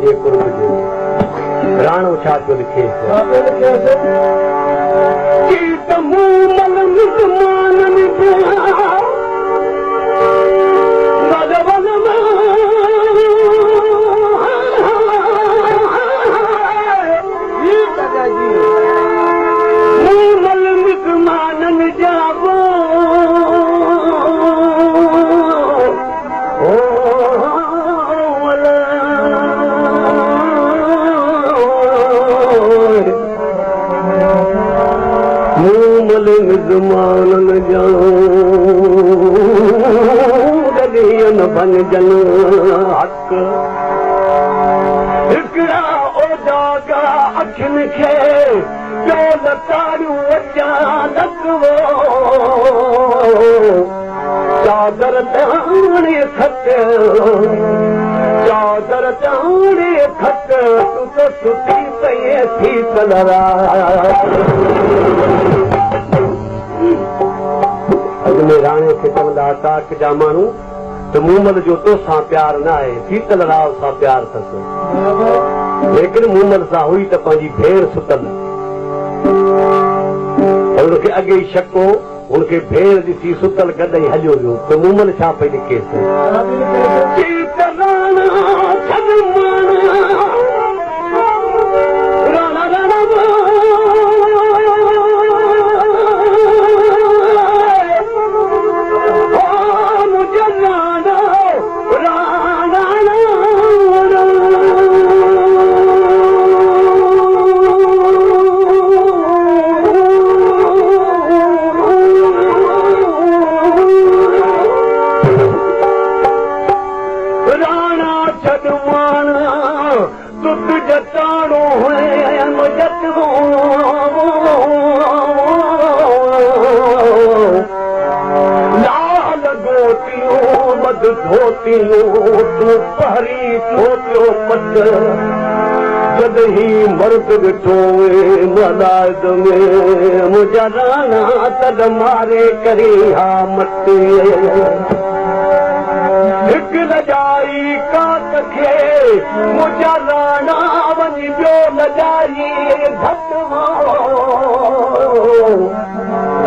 जे कुर्ब जो राणो छा पियो लिखे बन जन हक हिकिड़ा ओजागा अखियुनि खे पियो लतारियूं अचानक वो चादर ताणे खट चादर ताणे खट तूं त सुठी पई थी कलरा अॻु में राणे खे चवंदा हुआ जा माण्हू त मूमल जो तोसां प्यार न आहे शीतल राव सां प्यार अथसि लेकिन मूमल सां हुई त पंहिंजी भेण सुतल हुनखे अॻे ई शक हो हुनखे भेण ॾिसी सुतल गॾु ई हलियो वियो त मूमल छा पई लिखेसि मर्द ॾिठो मलाद में मुंहिंजा राणा तद मारे करी हा मटे हिकु लॼाई कात खे मुंहिंजा राणा वञी ॿियो लॼाई घटि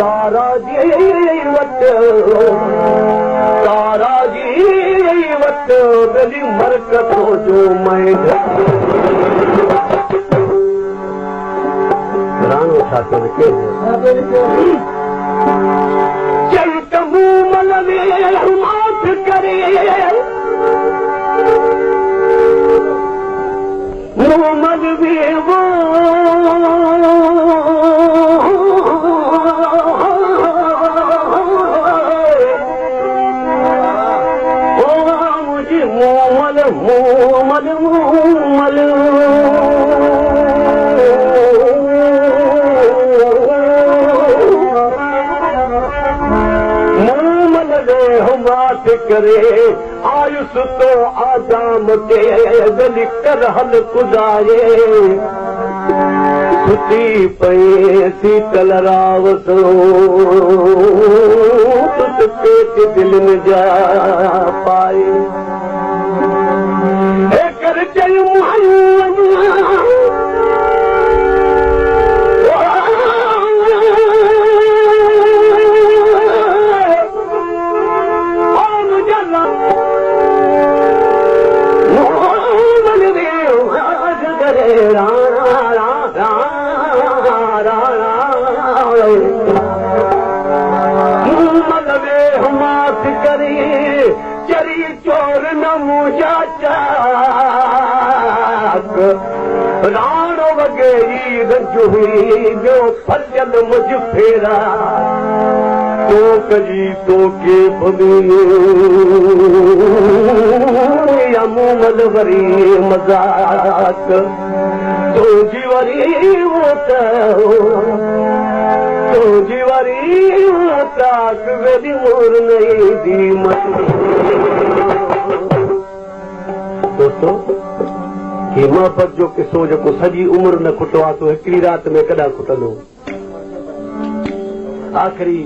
तारा जी वटि तारा जी वटि गली मरकतो जो मैं राणो छा थो लिखे चल त मूमल में माठ करे मूमल में वो मुझे मूमल मूमल मूमल करे आयुस तो आजाम के गली कर हल कुदाए सुती पई शीतल रावत तुझ पेट दिल में जा पाए कर चल राणो वगेरी रंज हुई ॿियो फसियल मुझ फेरा तो कजी तो के या मूमल वरी मज़ाक तुंहिंजी वरी तुंहिंजी वरी ताक वेली मोर नहीं दी दोस्तों हिमापत जो किस्सो जेको सॼी उमिरि न खुटो आहे तो हिकिड़ी राति में कॾहिं खुटंदो आख़िरी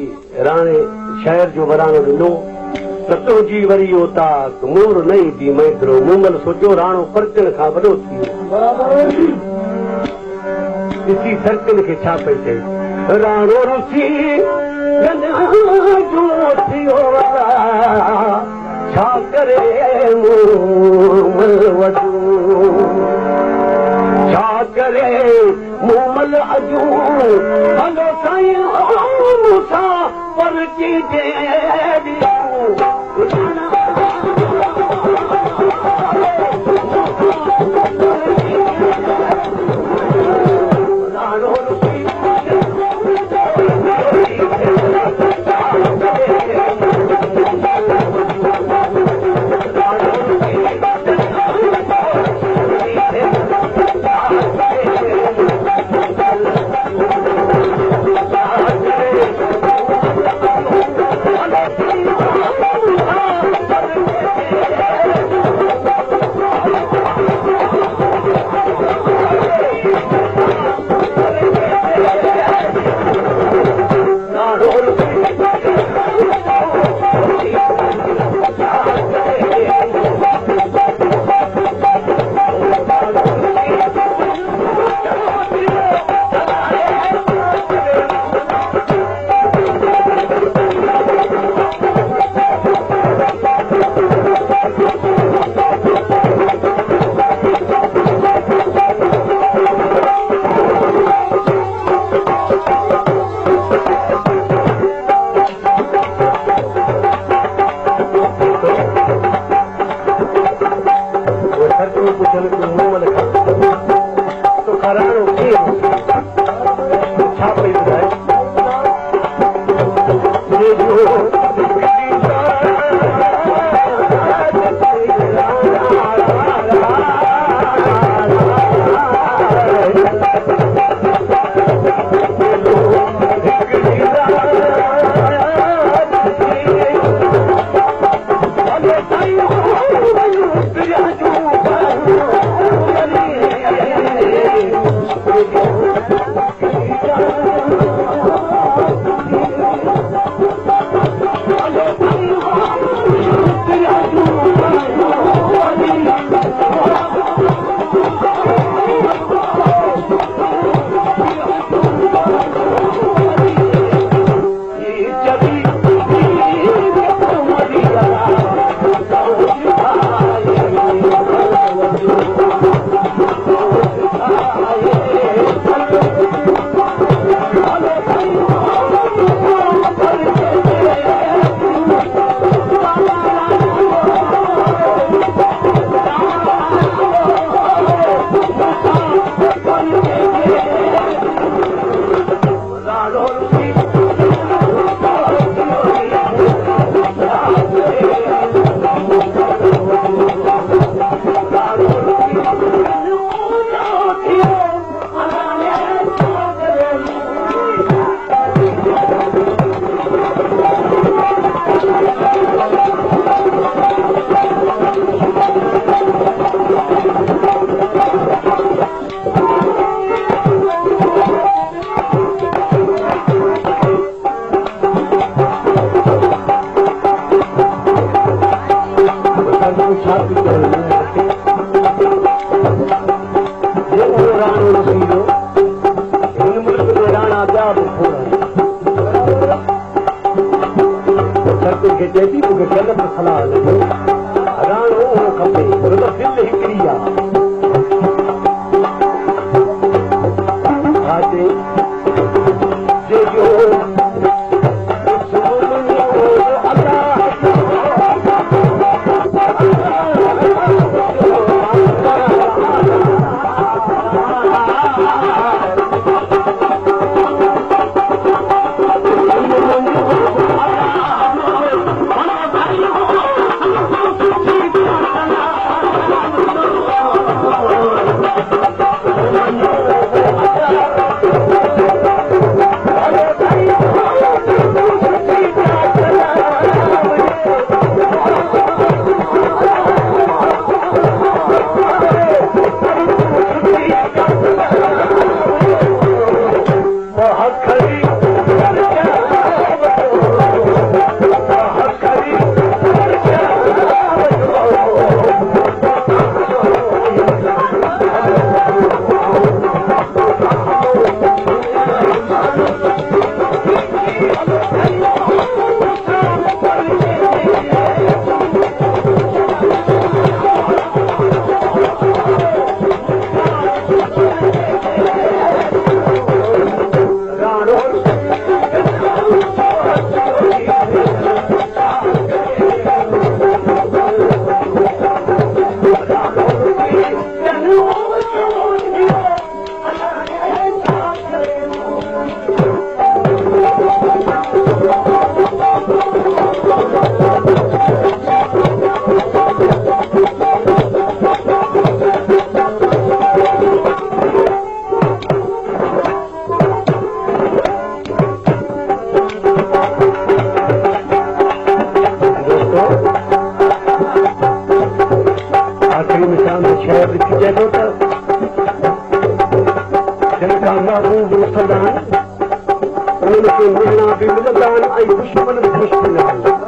राणे शहर जो वराणो ॾिनो त तुंहिंजी वरी ओताक मोर न ईंदी मैदरो मूमल सोचियो राणो परचण खां वॾो थी वियो ॾिसी सरकन खे छा पई चई राणो रुसी थियो छा करे मूमल वॾो छा करे मूमल अजू हलो साईं मूंसां परची जे चए थो त जिनका महबूब सदा उन्हनि खे मिलना बि मिलंदा आहिनि ऐं दुश्मन बि दुश्मन आहिनि